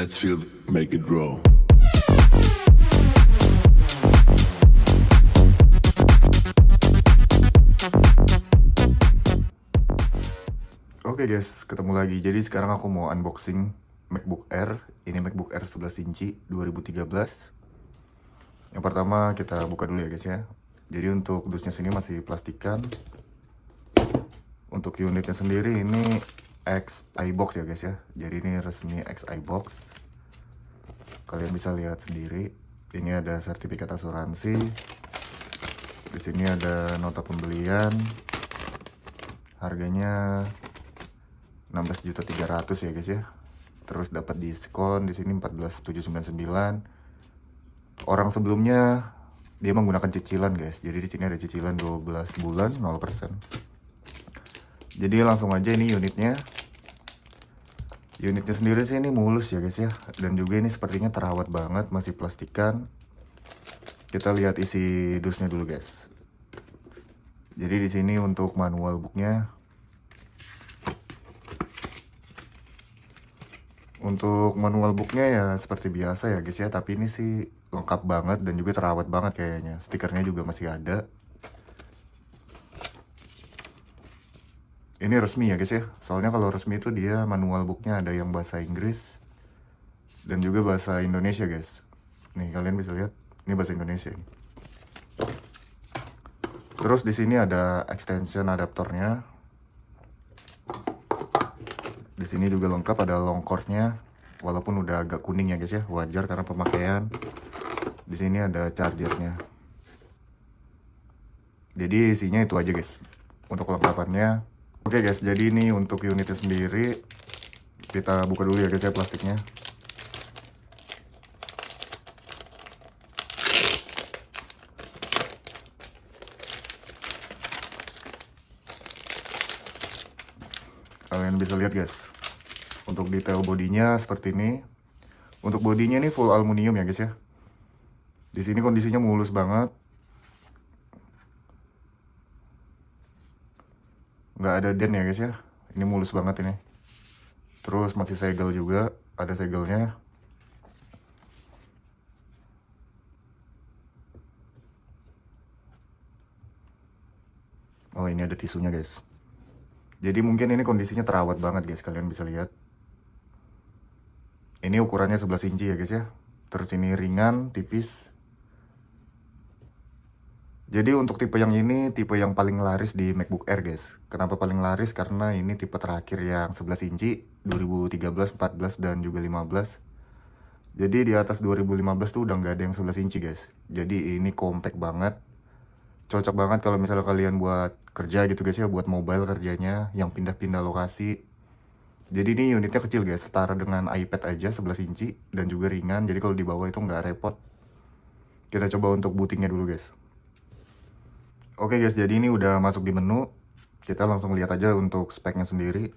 Let's feel, make it roll. Oke guys, ketemu lagi. Jadi sekarang aku mau unboxing MacBook Air. Ini MacBook Air 11 inci 2013. Yang pertama kita buka dulu ya guys ya. Jadi untuk dusnya sini masih plastikan. Untuk unitnya sendiri ini X-iBox ya guys ya. Jadi ini resmi X-iBox. Kalian bisa lihat sendiri. Ini ada sertifikat asuransi. Di sini ada nota pembelian. Harganya 16.300.000 ya guys ya. Terus dapat diskon di sini 14.799. Orang sebelumnya dia menggunakan cicilan guys. Jadi di sini ada cicilan 12 bulan 0%. Jadi langsung aja ini unitnya. Unitnya sendiri sih ini mulus ya guys ya. Dan juga ini sepertinya terawat banget, masih plastikan. Kita lihat isi dusnya dulu guys. Jadi di sini untuk manual booknya. Untuk manual booknya ya seperti biasa ya guys ya. Tapi ini sih lengkap banget dan juga terawat banget kayaknya. Stikernya juga masih ada. Ini resmi ya guys ya. Soalnya kalau resmi itu dia manual booknya ada yang bahasa Inggris dan juga bahasa Indonesia guys. Nih kalian bisa lihat, ini bahasa Indonesia. Terus di sini ada extension adaptornya. Di sini juga lengkap, ada long cordnya. Walaupun udah agak kuning ya guys ya, wajar karena pemakaian. Di sini ada chargernya. Jadi isinya itu aja guys untuk kelengkapannya. Oke guys, jadi ini untuk unitnya sendiri. Kita buka dulu ya guys ya plastiknya. Kalian bisa lihat guys. Untuk detail bodinya seperti ini. Untuk bodinya ini full aluminium ya guys ya. Di sini kondisinya mulus banget. Nggak ada dent ya guys ya. Ini mulus banget ini. Terus masih segel juga, ada segelnya. Oh ini ada tisunya guys. Jadi mungkin ini kondisinya terawat banget guys, kalian bisa lihat. Ini ukurannya 11 inci ya guys ya. Terus ini ringan, tipis. Jadi untuk tipe yang ini, tipe yang paling laris di MacBook Air guys. Kenapa paling laris? Karena ini tipe terakhir yang 11 inci, 2013, 14, dan juga 15. Jadi di atas 2015 tuh udah nggak ada yang 11 inci guys. Jadi ini compact banget. Cocok banget kalau misalnya kalian buat kerja gitu guys ya, buat mobile kerjanya, yang pindah-pindah lokasi. Jadi ini unitnya kecil guys, setara dengan iPad aja 11 inci, dan juga ringan. Jadi kalau di bawah itu nggak repot. Kita coba untuk bootingnya dulu guys. Oke guys, jadi ini udah masuk di menu. Kita langsung lihat aja untuk speknya sendiri.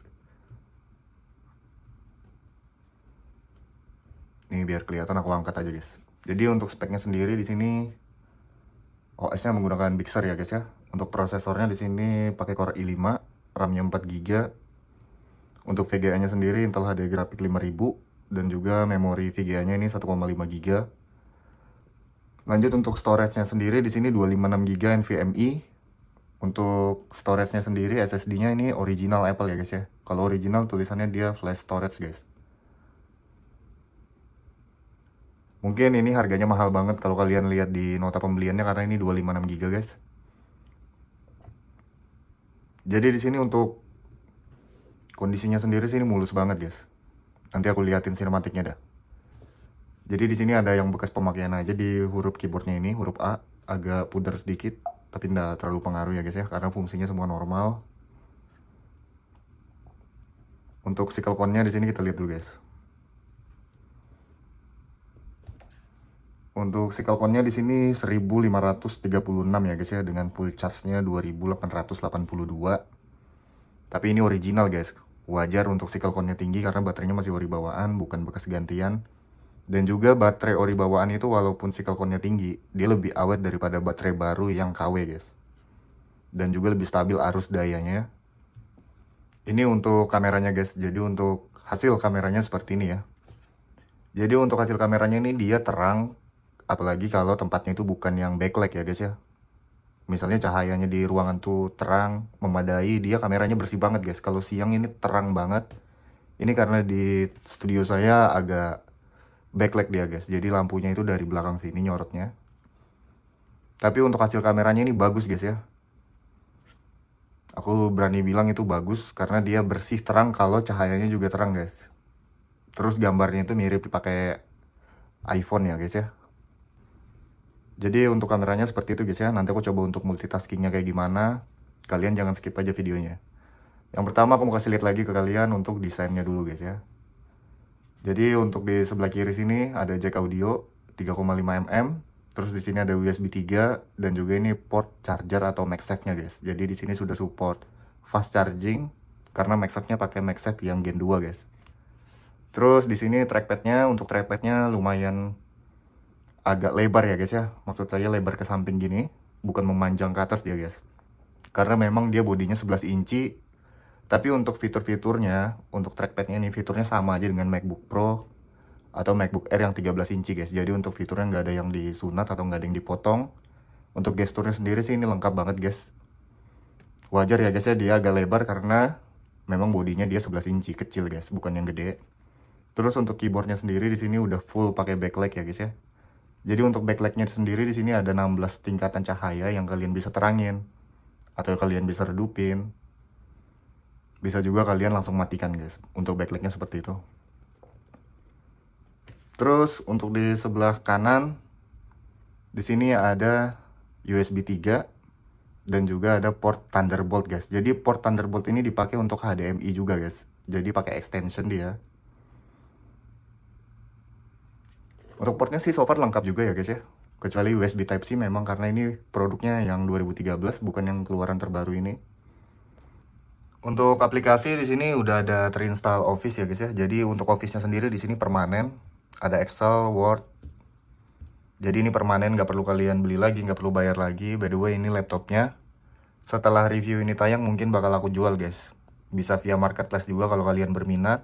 Ini biar kelihatan aku angkat aja guys. Jadi untuk speknya sendiri di sini OS-nya menggunakan Big Sur ya guys ya. Untuk prosesornya di sini pakai Core i5, RAM-nya 4GB. Untuk VGA-nya sendiri Intel HD Graphic 5000 dan juga memori VGA-nya ini 1,5GB. Lanjut untuk storage-nya sendiri di sini 256GB NVMe. Untuk storage-nya sendiri SSD-nya ini original Apple ya guys ya. Kalau original tulisannya dia flash storage guys. Mungkin ini harganya mahal banget kalau kalian lihat di nota pembeliannya karena ini 256GB guys. Jadi di sini untuk kondisinya sendiri sini mulus banget guys. Nanti aku liatin sinematiknya dah. Jadi di sini ada yang bekas pemakaian aja di huruf keyboardnya ini, huruf A agak pudar sedikit, tapi tidak terlalu pengaruh ya guys ya, karena fungsinya semua normal. Untuk silicone-nya di sini kita lihat dulu guys. Untuk silicone-nya di sini 1536 ya guys ya, dengan full charge-nya 2882. Tapi ini original guys. Wajar untuk silicone-nya tinggi karena baterainya masih ori bawaan, bukan bekas gantian. Dan juga baterai ori bawaan itu walaupun silicone-nya tinggi, dia lebih awet daripada baterai baru yang KW guys. Dan juga lebih stabil arus dayanya. Ini untuk kameranya guys. Jadi untuk hasil kameranya seperti ini ya. Jadi untuk hasil kameranya ini dia terang, apalagi kalau tempatnya itu bukan yang backlight ya guys ya. Misalnya cahayanya di ruangan tuh terang, memadai, dia kameranya bersih banget guys. Kalau siang ini terang banget. Ini karena di studio saya agak backlight dia guys. Jadi lampunya itu dari belakang sini nyorotnya. Tapi untuk hasil kameranya ini bagus guys ya. Aku berani bilang itu bagus karena dia bersih terang kalau cahayanya juga terang guys. Terus gambarnya itu mirip dipakai iPhone ya guys ya. Jadi untuk kameranya seperti itu guys ya. Nanti aku coba untuk multitaskingnya kayak gimana. Kalian jangan skip aja videonya. Yang pertama aku mau kasih lihat lagi ke kalian untuk desainnya dulu guys ya. Jadi untuk di sebelah kiri sini ada jack audio 3,5 mm. Terus di sini ada USB 3 dan juga ini port charger atau MagSafe-nya guys. Jadi di sini sudah support fast charging karena MagSafe-nya pakai MagSafe yang Gen 2 guys. Terus di sini trackpad-nya, untuk trackpad-nya lumayan agak lebar ya guys ya. Maksud saya lebar ke samping gini, bukan memanjang ke atas dia guys. Karena memang dia bodinya 11 inci. Tapi untuk fitur-fiturnya, untuk trackpad-nya ini fiturnya sama aja dengan MacBook Pro atau MacBook Air yang 13 inci guys. Jadi untuk fiturnya nggak ada yang disunat atau nggak ada yang dipotong. Untuk gesturnya sendiri sih ini lengkap banget guys. Wajar ya guys ya, dia agak lebar karena memang bodinya dia 11 inci, kecil guys, bukan yang gede. Terus untuk keyboardnya sendiri di sini udah full pakai backlight ya guys ya. Jadi untuk backlightnya sendiri di sini ada 16 tingkatan cahaya yang kalian bisa terangin atau kalian bisa redupin. Bisa juga kalian langsung matikan guys. Untuk backlightnya seperti itu. Terus untuk di sebelah kanan di sini ada USB 3 dan juga ada port Thunderbolt guys. Jadi port Thunderbolt ini dipakai untuk HDMI juga guys. Jadi pakai extension dia. Untuk portnya sih so far lengkap juga ya guys ya. Kecuali USB Type-C memang karena ini produknya yang 2013 bukan yang keluaran terbaru ini. Untuk aplikasi di sini udah ada terinstall Office ya guys ya. Jadi untuk Office-nya sendiri di sini permanen. Ada Excel, Word. Jadi ini permanen, nggak perlu kalian beli lagi, nggak perlu bayar lagi. By the way ini laptopnya. Setelah review ini tayang mungkin bakal aku jual guys. Bisa via marketplace juga kalau kalian berminat.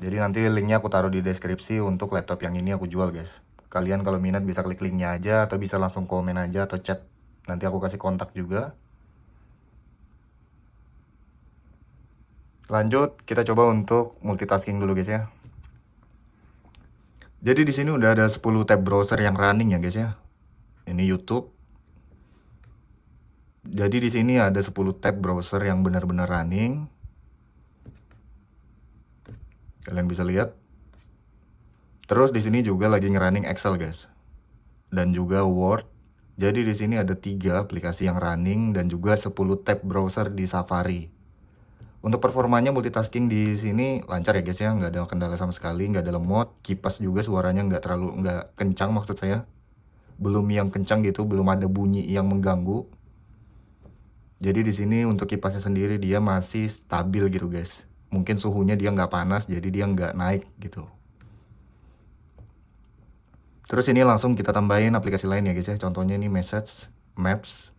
Jadi nanti linknya aku taruh di deskripsi untuk laptop yang ini aku jual guys. Kalian kalau minat bisa klik linknya aja atau bisa langsung komen aja atau chat. Nanti aku kasih kontak juga. Lanjut, kita coba untuk multitasking dulu guys ya. Jadi di sini udah ada 10 tab browser yang running ya guys ya. Ini YouTube. Jadi di sini ada 10 tab browser yang benar-benar running. Kalian bisa lihat. Terus di sini juga lagi nge-running Excel guys. Dan juga Word. Jadi di sini ada 3 aplikasi yang running dan juga 10 tab browser di Safari. Untuk performanya multitasking di sini lancar ya guys ya, nggak ada kendala sama sekali, nggak ada lemot. Kipas juga suaranya nggak kencang maksud saya. Belum yang kencang gitu, belum ada bunyi yang mengganggu. Jadi di sini untuk kipasnya sendiri dia masih stabil gitu guys. Mungkin suhunya dia nggak panas, jadi dia nggak naik gitu. Terus ini langsung kita tambahin aplikasi lain ya guys ya. Contohnya ini Message, Maps.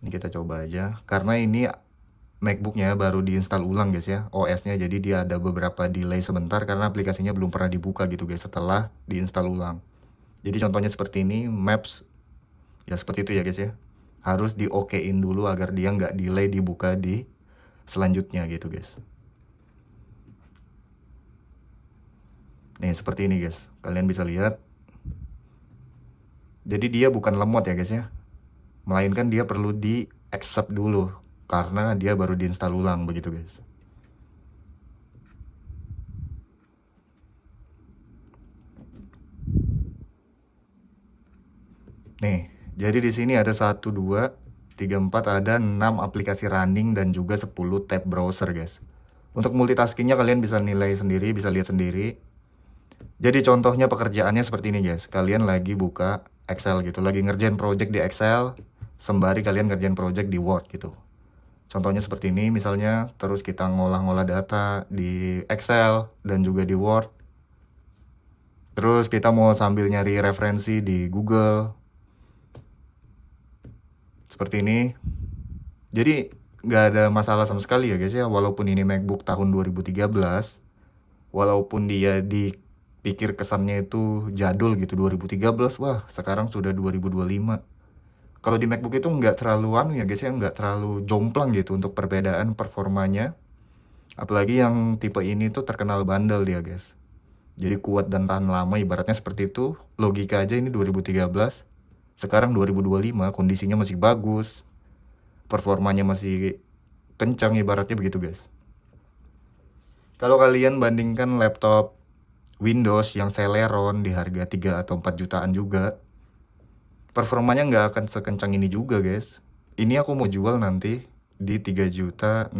Ini kita coba aja. Karena ini MacBooknya baru diinstal ulang guys ya, OS-nya. Jadi dia ada beberapa delay sebentar karena aplikasinya belum pernah dibuka gitu guys setelah diinstal ulang. Jadi contohnya seperti ini, Maps. Ya seperti itu ya guys ya. Harus di OK-in dulu agar dia nggak delay dibuka di selanjutnya gitu guys. Nih seperti ini guys, kalian bisa lihat. Jadi dia bukan lemot ya guys ya, melainkan dia perlu di accept dulu karena dia baru diinstal ulang begitu guys. Nih, jadi di sini ada 1 2 3 4 ada 6 aplikasi running dan juga 10 tab browser guys. Untuk multitaskingnya kalian bisa nilai sendiri, bisa lihat sendiri. Jadi contohnya pekerjaannya seperti ini guys. Kalian lagi buka Excel gitu, lagi ngerjain project di Excel, sembari kalian ngerjain project di Word gitu. Contohnya seperti ini misalnya, terus kita ngolah-ngolah data di Excel dan juga di Word. Terus kita mau sambil nyari referensi di Google. Seperti ini. Jadi nggak ada masalah sama sekali ya guys ya, walaupun ini MacBook tahun 2013. Walaupun dia dipikir kesannya itu jadul gitu 2013, wah sekarang sudah 2025. Kalau di MacBook itu nggak terlalu ya guys ya, nggak terlalu jomplang gitu untuk perbedaan performanya. Apalagi yang tipe ini tuh terkenal bandel dia guys. Jadi kuat dan tahan lama, ibaratnya seperti itu. Logika aja ini 2013, sekarang 2025 kondisinya masih bagus, performanya masih kencang, ibaratnya begitu guys. Kalau kalian bandingkan laptop Windows yang Celeron di harga 3 atau 4 jutaan juga, performanya nggak akan sekencang ini juga guys. Ini aku mau jual nanti di 3.600.000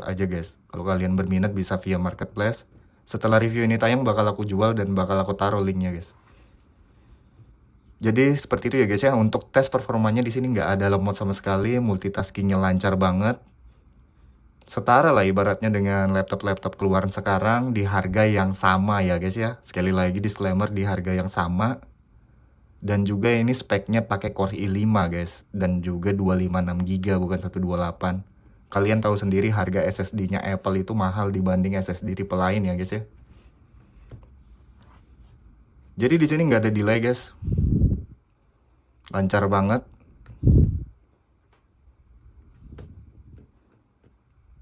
aja guys. Kalau kalian berminat bisa via marketplace. Setelah review ini tayang bakal aku jual dan bakal aku taruh linknya guys. Jadi seperti itu ya guys ya. Untuk tes performanya di sini nggak ada lemot sama sekali, multitaskingnya lancar banget. Setara lah ibaratnya dengan laptop-laptop keluaran sekarang di harga yang sama ya guys ya. Sekali lagi disclaimer, di harga yang sama. Dan juga ini speknya pakai Core i5 guys, dan juga 256GB bukan 128. Kalian tahu sendiri harga SSD-nya Apple itu mahal dibanding SSD tipe lain ya guys ya. Jadi di sini nggak ada delay guys, lancar banget.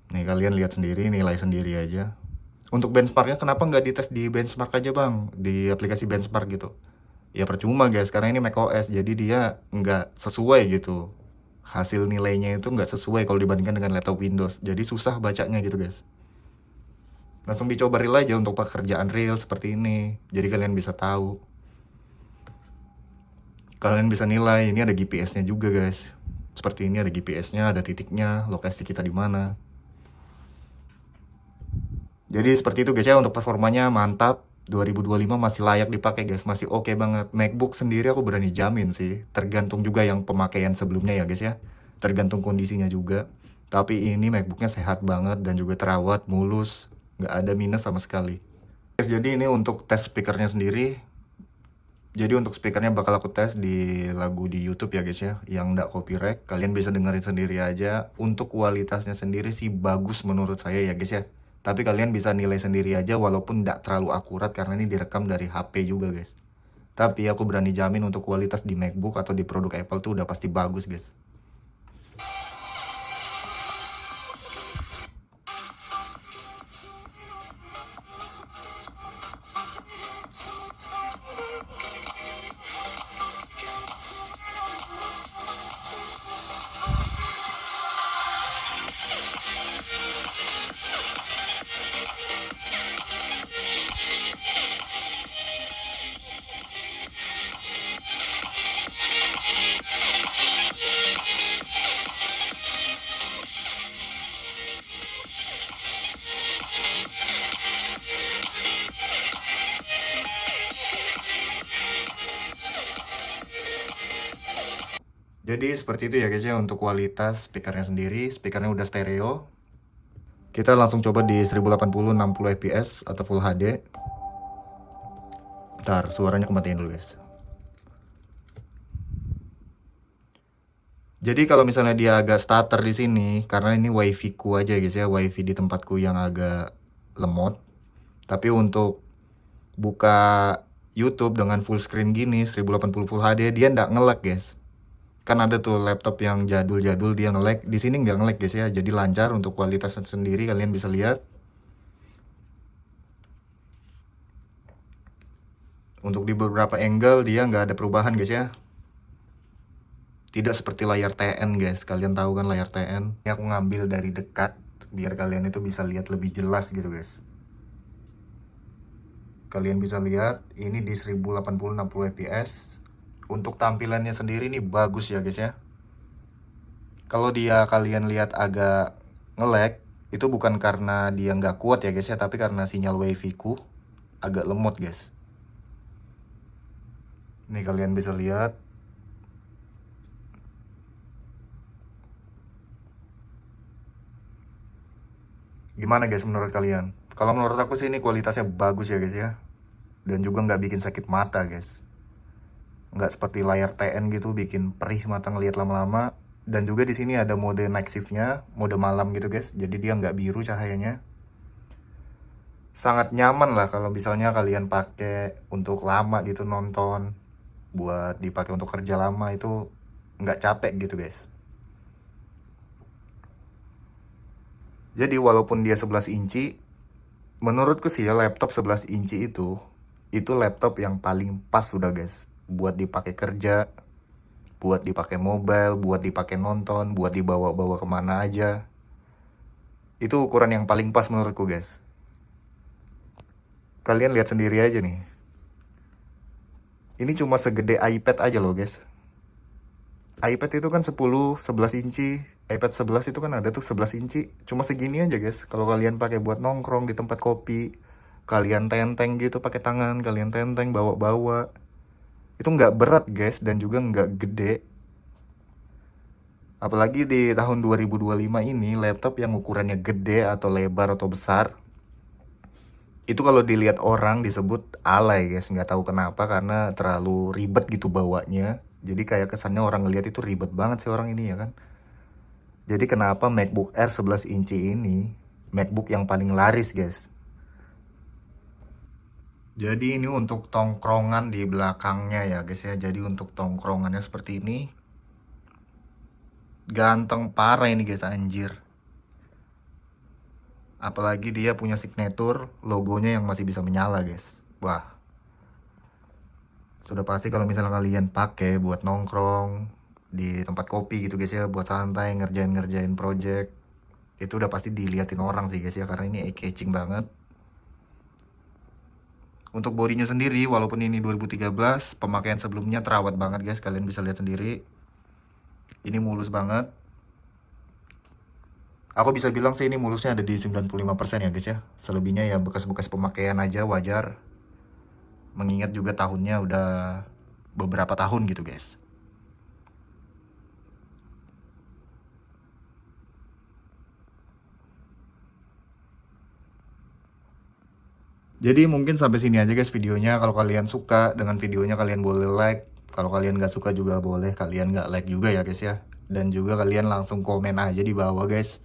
Nih kalian lihat sendiri, nilai sendiri aja. Untuk benchmarknya kenapa nggak dites di benchmark aja bang, di aplikasi benchmark gitu? Ya percuma guys, karena ini macOS, jadi dia nggak sesuai gitu. Hasil nilainya itu nggak sesuai kalau dibandingkan dengan laptop Windows, jadi susah bacanya gitu guys. Langsung dicoba real aja untuk pekerjaan real seperti ini, jadi kalian bisa tahu. Kalian bisa nilai, ini ada GPS-nya juga guys. Seperti ini ada GPS-nya, ada titiknya, lokasi kita di mana. Jadi seperti itu guys ya, untuk performanya mantap. 2025 masih layak dipakai guys, masih oke banget. MacBook sendiri aku berani jamin sih, tergantung juga yang pemakaian sebelumnya ya guys ya, tergantung kondisinya juga. Tapi ini MacBooknya sehat banget dan juga terawat, mulus, nggak ada minus sama sekali guys. Jadi ini untuk tes speakernya sendiri. Jadi untuk speakernya bakal aku tes di lagu di YouTube ya guys ya, yang nggak copyright. Kalian bisa dengerin sendiri aja. Untuk kualitasnya sendiri sih bagus menurut saya ya guys ya. Tapi kalian bisa nilai sendiri aja, walaupun nggak terlalu akurat karena ini direkam dari HP juga guys. Tapi aku berani jamin untuk kualitas di MacBook atau di produk Apple tuh udah pasti bagus guys. Jadi seperti itu ya guys ya untuk kualitas speakernya sendiri. Speakernya udah stereo. Kita langsung coba di 1080 60 fps atau Full HD. Bentar, suaranya kematiin dulu guys. Jadi kalau misalnya dia agak stutter di sini, karena ini wifi ku aja guys ya, wifi di tempatku yang agak lemot. Tapi untuk buka YouTube dengan full screen gini 1080 Full HD dia nggak nge-lag guys. Kan ada tuh laptop yang jadul-jadul dia nge-lag, di sini nggak nge-lag guys ya, jadi lancar. Untuk kualitas sendiri kalian bisa lihat. Untuk di beberapa angle dia nggak ada perubahan guys ya. Tidak seperti layar TN guys, kalian tahu kan layar TN. Ini aku ngambil dari dekat biar kalian itu bisa lihat lebih jelas gitu guys. Kalian bisa lihat ini di 1080 60 fps. Untuk tampilannya sendiri ini bagus ya guys ya. Kalau dia kalian lihat agak nge-lag, itu bukan karena dia nggak kuat ya guys ya, tapi karena sinyal wifi ku agak lemot guys. Nih kalian bisa lihat. Gimana guys menurut kalian? Kalau menurut aku sih ini kualitasnya bagus ya guys ya. Dan juga nggak bikin sakit mata guys. Nggak seperti layar TN gitu bikin perih mata ngelihat lama-lama. Dan juga di sini ada mode night shift-nya, mode malam gitu guys. Jadi dia nggak biru cahayanya. sangat nyaman lah kalau misalnya kalian pakai untuk lama gitu nonton, buat dipakai untuk kerja lama itu nggak capek gitu guys. Jadi walaupun dia 11 inci, menurutku sih ya laptop 11 inci itu laptop yang paling pas sudah guys, buat dipakai kerja, buat dipakai mobile, buat dipakai nonton, buat dibawa-bawa kemana aja. Itu ukuran yang paling pas menurutku guys. Kalian lihat sendiri aja nih. Ini cuma segede iPad aja loh guys. iPad itu kan 11 inci. iPad 11 itu kan ada tuh 11 inci. Cuma segini aja guys. Kalau kalian pakai buat nongkrong di tempat kopi, kalian tenteng gitu pakai tangan, kalian tenteng bawa-bawa. Itu nggak berat guys, dan juga nggak gede. Apalagi di tahun 2025 ini, laptop yang ukurannya gede atau lebar atau besar, itu kalau dilihat orang disebut alay guys. Nggak tahu kenapa, karena terlalu ribet gitu bawanya. Jadi kayak kesannya orang ngeliat itu ribet banget sih orang ini ya kan. Jadi kenapa MacBook Air 11 inci ini MacBook yang paling laris guys. Jadi ini untuk tongkrongan di belakangnya ya guys ya. Jadi untuk tongkrongannya seperti ini. Ganteng parah ini guys, anjir. Apalagi dia punya signature logonya yang masih bisa menyala guys. Wah, sudah pasti kalau misalnya kalian pakai buat nongkrong di tempat kopi gitu guys ya, buat santai ngerjain project, itu udah pasti diliatin orang sih guys ya, karena ini eye-catching banget. Untuk bodinya sendiri, walaupun ini 2013, pemakaian sebelumnya terawat banget guys. Kalian bisa lihat sendiri. Ini mulus banget. Aku bisa bilang sih ini mulusnya ada di 95% ya guys ya. Selebihnya ya bekas-bekas pemakaian aja, wajar. Mengingat juga tahunnya udah beberapa tahun gitu guys. Jadi mungkin sampai sini aja guys videonya. Kalau kalian suka dengan videonya, kalian boleh like. Kalau kalian nggak suka juga boleh kalian nggak like juga ya guys ya. Dan juga kalian langsung komen aja di bawah guys.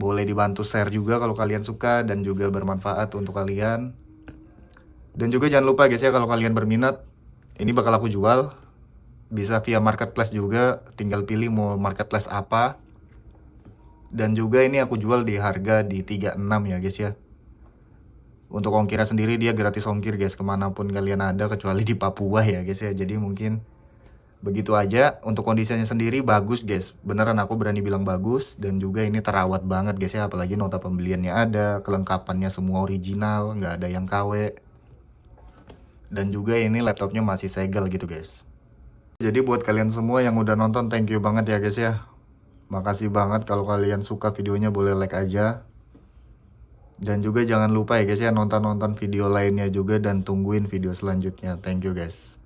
Boleh dibantu share juga kalau kalian suka dan juga bermanfaat untuk kalian. Dan juga jangan lupa guys ya, kalau kalian berminat, ini bakal aku jual. Bisa via marketplace juga, tinggal pilih mau marketplace apa. Dan juga ini aku jual di harga di 36 ya guys ya. Untuk ongkirnya sendiri dia gratis ongkir guys, kemanapun kalian ada kecuali di Papua ya guys ya. Jadi mungkin begitu aja. Untuk kondisinya sendiri bagus guys, beneran aku berani bilang bagus. Dan juga ini terawat banget guys ya, apalagi nota pembeliannya ada, kelengkapannya semua original, nggak ada yang KW. Dan juga ini laptopnya masih segel gitu guys. Jadi buat kalian semua yang udah nonton, thank you banget ya guys ya. Makasih banget. Kalau kalian suka videonya boleh like aja. Dan juga jangan lupa ya guys ya, nonton video lainnya juga dan tungguin video selanjutnya. Thank you guys.